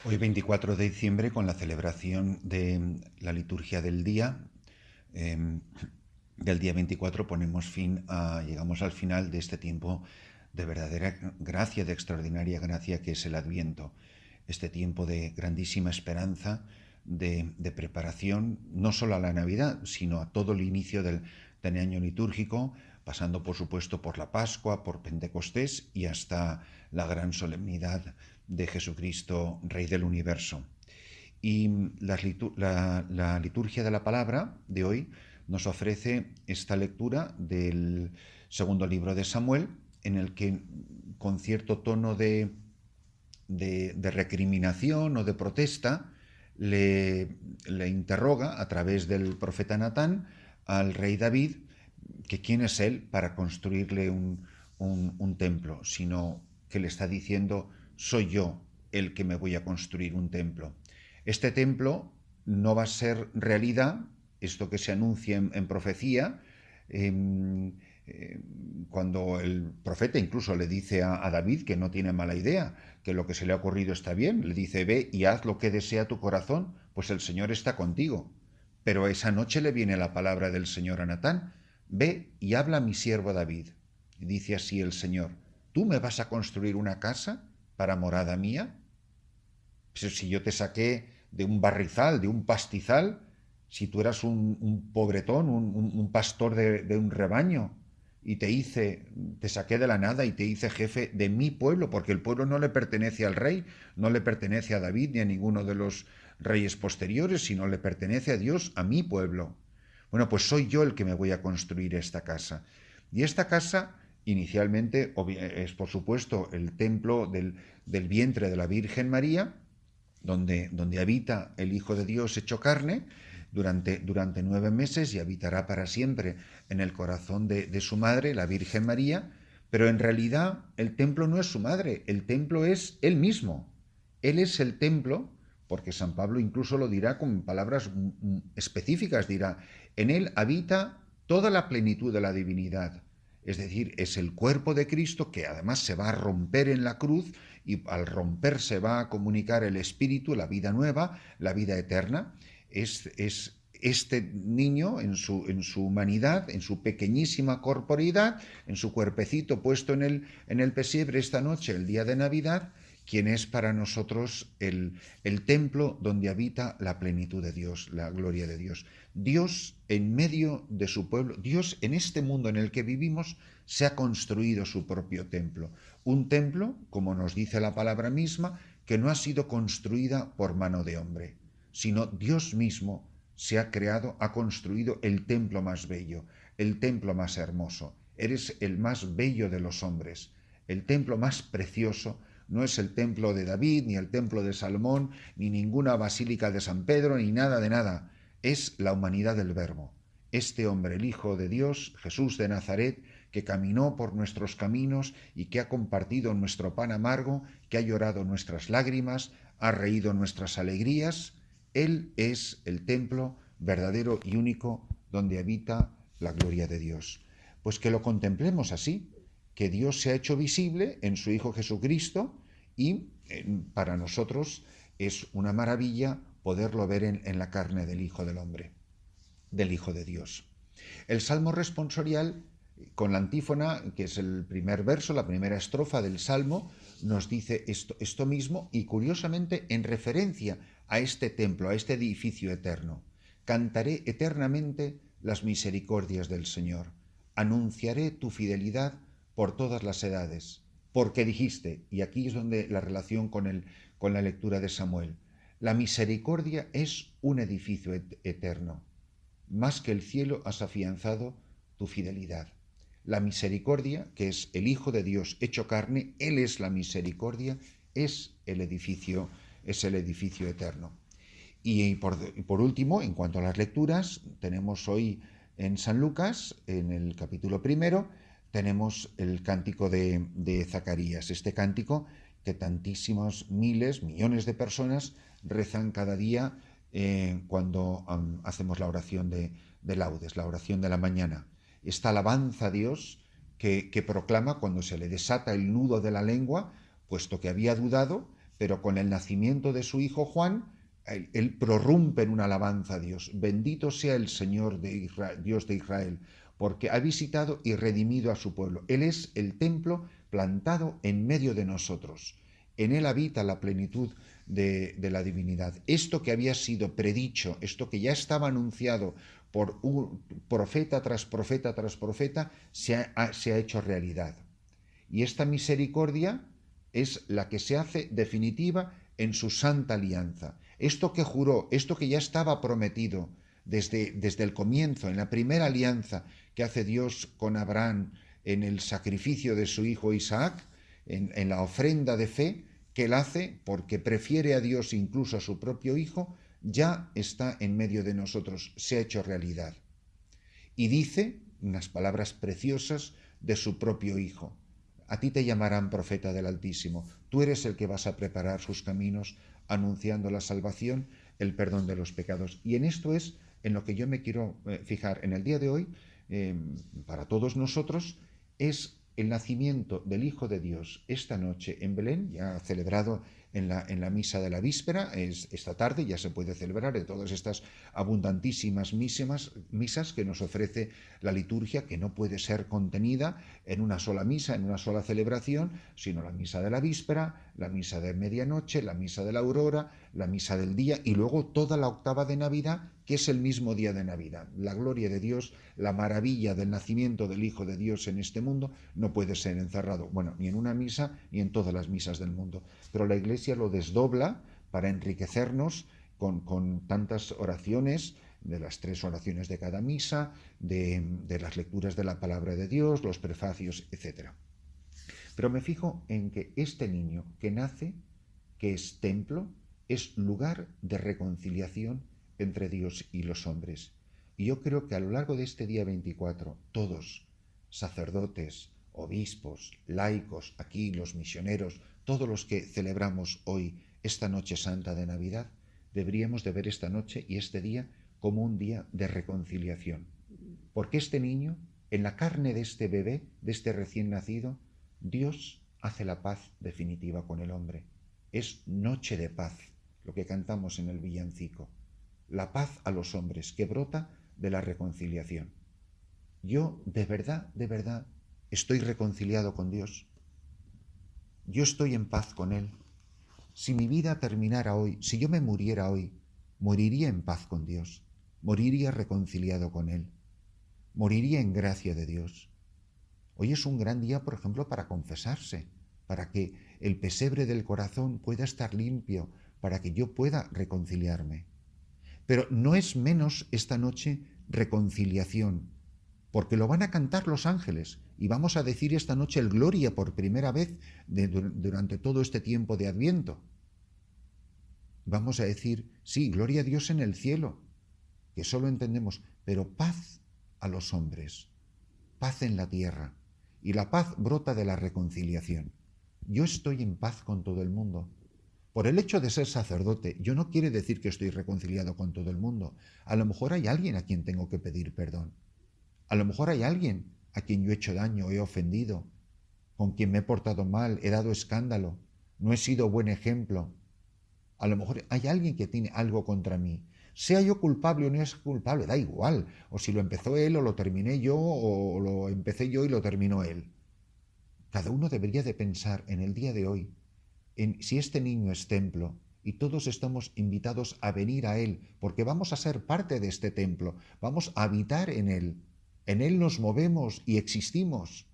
Hoy 24 de diciembre, con la celebración de la liturgia del día, del día 24 llegamos al final de este tiempo de verdadera gracia, de extraordinaria gracia que es el Adviento, este tiempo de grandísima esperanza, de preparación, no solo a la Navidad, sino a todo el inicio del año litúrgico, pasando por supuesto por la Pascua, por Pentecostés y hasta la gran solemnidad de Jesucristo, Rey del Universo. Y la liturgia de la palabra de hoy nos ofrece esta lectura del segundo libro de Samuel, en el que con cierto tono de recriminación o de protesta le interroga a través del profeta Natán al rey David que quién es él para construirle un templo, sino que le está diciendo soy yo el que me voy a construir un templo. Este templo no va a ser realidad, esto que se anuncia en profecía, eh, cuando el profeta incluso le dice a David que no tiene mala idea, que lo que se le ha ocurrido está bien, le dice ve y haz lo que desea tu corazón, pues el Señor está contigo. Pero esa noche le viene la palabra del Señor a Natán, ve y habla a mi siervo David. Y dice así el Señor, ¿tú me vas a construir una casa para morada mía? Pues si yo te saqué de un barrizal, de un pastizal, si tú eras un pobretón, un pastor de un rebaño, y te saqué de la nada y te hice jefe de mi pueblo, porque el pueblo no le pertenece al rey, no le pertenece a David ni a ninguno de los reyes posteriores, sino le pertenece a Dios, a mi pueblo. Bueno, pues soy yo el que me voy a construir esta casa. Y esta casa inicialmente es, por supuesto, el templo del vientre de la Virgen María, donde habita el Hijo de Dios hecho carne durante 9 meses y habitará para siempre en el corazón de su madre, la Virgen María, pero en realidad el templo no es su madre, el templo es él mismo. Él es el templo, porque San Pablo incluso lo dirá con palabras específicas, dirá, en él habita toda la plenitud de la divinidad. Es decir, es el cuerpo de Cristo que además se va a romper en la cruz y al romperse va a comunicar el Espíritu, la vida nueva, la vida eterna. Es este niño en su humanidad, en su pequeñísima corporeidad, en su cuerpecito puesto en el pesebre esta noche, el día de Navidad, quien es para nosotros el templo donde habita la plenitud de Dios, la gloria de Dios. Dios en medio de su pueblo, Dios en este mundo en el que vivimos, se ha construido su propio templo. Un templo, como nos dice la palabra misma, que no ha sido construida por mano de hombre, sino Dios mismo se ha creado, ha construido el templo más bello, el templo más hermoso. Eres el más bello de los hombres, el templo más precioso. No es el templo de David, ni el templo de Salomón, ni ninguna basílica de San Pedro, ni nada de nada. Es la humanidad del Verbo. Este hombre, el Hijo de Dios, Jesús de Nazaret, que caminó por nuestros caminos y que ha compartido nuestro pan amargo, que ha llorado nuestras lágrimas, ha reído nuestras alegrías. Él es el templo verdadero y único donde habita la gloria de Dios. Pues que lo contemplemos así, que Dios se ha hecho visible en su Hijo Jesucristo y para nosotros es una maravilla poderlo ver en la carne del Hijo del Hombre, del Hijo de Dios. El Salmo responsorial, con la antífona, que es el primer verso, la primera estrofa del Salmo, nos dice esto mismo y curiosamente en referencia a este templo, a este edificio eterno. Cantaré eternamente las misericordias del Señor. Anunciaré tu fidelidad por todas las edades. Porque dijiste, y aquí es donde la relación con la lectura de Samuel, la misericordia es un edificio eterno. Más que el cielo has afianzado tu fidelidad. La misericordia, que es el Hijo de Dios hecho carne, Él es la misericordia, es el edificio eterno. Y por último, en cuanto a las lecturas, tenemos hoy en San Lucas, en el capítulo primero, tenemos el cántico de Zacarías, este cántico que tantísimos miles, millones de personas rezan cada día cuando hacemos la oración de laudes, la oración de la mañana. Esta alabanza a Dios que proclama cuando se le desata el nudo de la lengua, puesto que había dudado, pero con el nacimiento de su hijo Juan, él prorrumpe en una alabanza a Dios. Bendito sea el Señor de Israel, Dios de Israel, porque ha visitado y redimido a su pueblo. Él es el templo plantado en medio de nosotros. En él habita la plenitud de la divinidad. Esto que había sido predicho, esto que ya estaba anunciado por un profeta tras profeta tras profeta, se ha hecho realidad. Y esta misericordia es la que se hace definitiva en su santa alianza. Esto que juró, esto que ya estaba prometido desde el comienzo, en la primera alianza que hace Dios con Abraham en el sacrificio de su hijo Isaac, en la ofrenda de fe que él hace porque prefiere a Dios incluso a su propio hijo, ya está en medio de nosotros, se ha hecho realidad. Y dice unas palabras preciosas de su propio hijo. A ti te llamarán profeta del Altísimo. Tú eres el que vas a preparar sus caminos, anunciando la salvación, el perdón de los pecados. Y en esto es en lo que yo me quiero fijar en el día de hoy, para todos nosotros, es el nacimiento del Hijo de Dios esta noche en Belén, ya celebrado en la misa de la víspera, esta tarde ya se puede celebrar de todas estas abundantísimas misas que nos ofrece la liturgia, que no puede ser contenida en una sola misa, en una sola celebración, sino la misa de la víspera, la misa de medianoche, la misa de la aurora, la misa del día y luego toda la octava de Navidad, que es el mismo día de Navidad. La gloria de Dios, la maravilla del nacimiento del Hijo de Dios en este mundo no puede ser encerrado, bueno, ni en una misa ni en todas las misas del mundo. Pero la Iglesia lo desdobla para enriquecernos con tantas oraciones, de las 3 oraciones de cada misa, de las lecturas de la palabra de Dios, los prefacios, etc. Pero me fijo en que este niño que nace, que es templo, es lugar de reconciliación entre Dios y los hombres. Y yo creo que a lo largo de este día 24, todos, sacerdotes, obispos, laicos, aquí los misioneros, todos los que celebramos hoy esta noche santa de Navidad, deberíamos de ver esta noche y este día como un día de reconciliación. Porque este niño, en la carne de este bebé, de este recién nacido, Dios hace la paz definitiva con el hombre. Es noche de paz, lo que cantamos en el villancico. La paz a los hombres que brota de la reconciliación. Yo de verdad, estoy reconciliado con Dios. Yo estoy en paz con Él. Si mi vida terminara hoy, si yo me muriera hoy, moriría en paz con Dios, moriría reconciliado con Él, moriría en gracia de Dios. Hoy es un gran día, por ejemplo, para confesarse, para que el pesebre del corazón pueda estar limpio, para que yo pueda reconciliarme. Pero no es menos esta noche reconciliación, porque lo van a cantar los ángeles y vamos a decir esta noche el Gloria por primera vez durante todo este tiempo de Adviento. Vamos a decir, sí, gloria a Dios en el cielo, que solo entendemos, pero paz a los hombres, paz en la tierra. Y la paz brota de la reconciliación. Yo estoy en paz con todo el mundo. Por el hecho de ser sacerdote, yo no quiere decir que estoy reconciliado con todo el mundo. A lo mejor hay alguien a quien tengo que pedir perdón. A lo mejor hay alguien a quien yo he hecho daño, he ofendido, con quien me he portado mal, he dado escándalo, no he sido buen ejemplo. A lo mejor hay alguien que tiene algo contra mí. Sea yo culpable o no es culpable, da igual. O si lo empezó él o lo terminé yo, o lo empecé yo y lo terminó él. Cada uno debería de pensar en el día de hoy, en si este niño es templo, y todos estamos invitados a venir a él, porque vamos a ser parte de este templo, vamos a habitar en él nos movemos y existimos.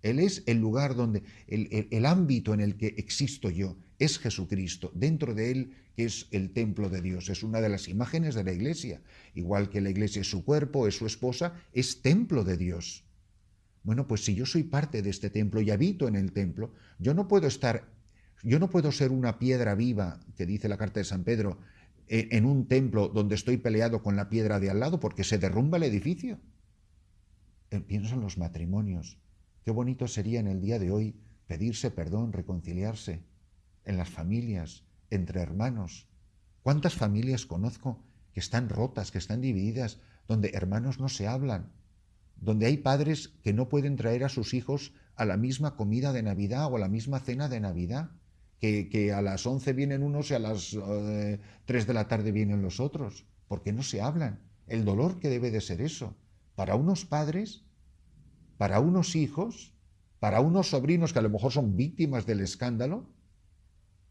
Él es el lugar donde, el ámbito en el que existo yo, es Jesucristo, dentro de él que es el templo de Dios, es una de las imágenes de la Iglesia, igual que la Iglesia es su cuerpo, es su esposa, es templo de Dios. Bueno, pues si yo soy parte de este templo y habito en el templo, yo no puedo ser una piedra viva, que dice la carta de San Pedro, en un templo donde estoy peleado con la piedra de al lado porque se derrumba el edificio. Pienso en los matrimonios. Qué bonito sería en el día de hoy pedirse perdón, reconciliarse, en las familias, entre hermanos. ¿Cuántas familias conozco que están rotas, que están divididas, donde hermanos no se hablan, donde hay padres que no pueden traer a sus hijos a la misma comida de Navidad o a la misma cena de Navidad? que a las 11 vienen unos y a las 3 de la tarde vienen los otros. ¿Por qué no se hablan? El dolor que debe de ser eso. Para unos padres, para unos hijos, para unos sobrinos que a lo mejor son víctimas del escándalo.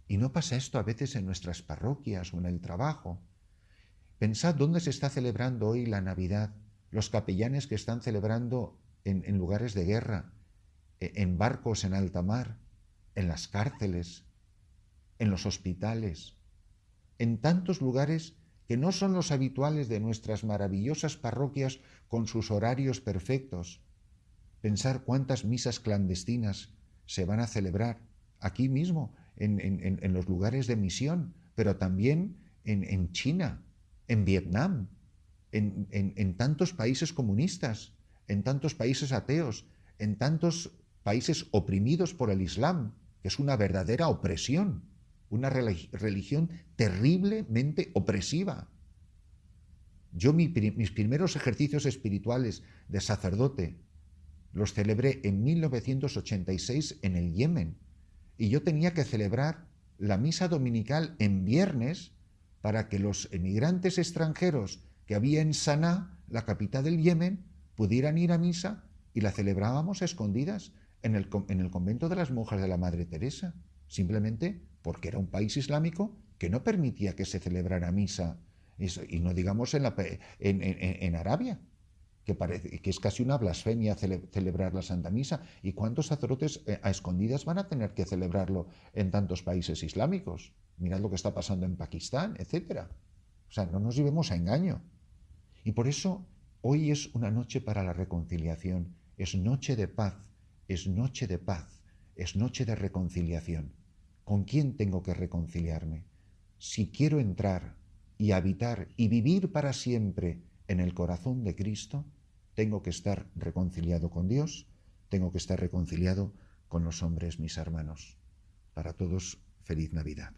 Y no pasa esto a veces en nuestras parroquias o en el trabajo. Pensad dónde se está celebrando hoy la Navidad, los capellanes que están celebrando en lugares de guerra, en barcos en alta mar, en las cárceles, en los hospitales, en tantos lugares que no son los habituales de nuestras maravillosas parroquias con sus horarios perfectos. Pensar cuántas misas clandestinas se van a celebrar aquí mismo, en los lugares de misión, pero también en China, en Vietnam, en tantos países comunistas, en tantos países ateos, en tantos países oprimidos por el Islam, que es una verdadera opresión, una religión terriblemente opresiva. Yo mis primeros ejercicios espirituales de sacerdote los celebré en 1986 en el Yemen, y yo tenía que celebrar la misa dominical en viernes para que los emigrantes extranjeros que había en Saná, la capital del Yemen, pudieran ir a misa, y la celebrábamos a escondidas en el convento de las monjas de la Madre Teresa, simplemente porque era un país islámico que no permitía que se celebrara misa, y no digamos en Arabia, que es casi una blasfemia celebrar la Santa Misa. ¿Y cuántos sacerdotes a escondidas van a tener que celebrarlo en tantos países islámicos? Mirad lo que está pasando en Pakistán, etc. O sea, no nos llevemos a engaño. Y por eso hoy es una noche para la reconciliación, es noche de paz, es noche de paz, es noche de reconciliación. ¿Con quién tengo que reconciliarme? Si quiero entrar y habitar y vivir para siempre en el corazón de Cristo, tengo que estar reconciliado con Dios, tengo que estar reconciliado con los hombres, mis hermanos. Para todos, feliz Navidad.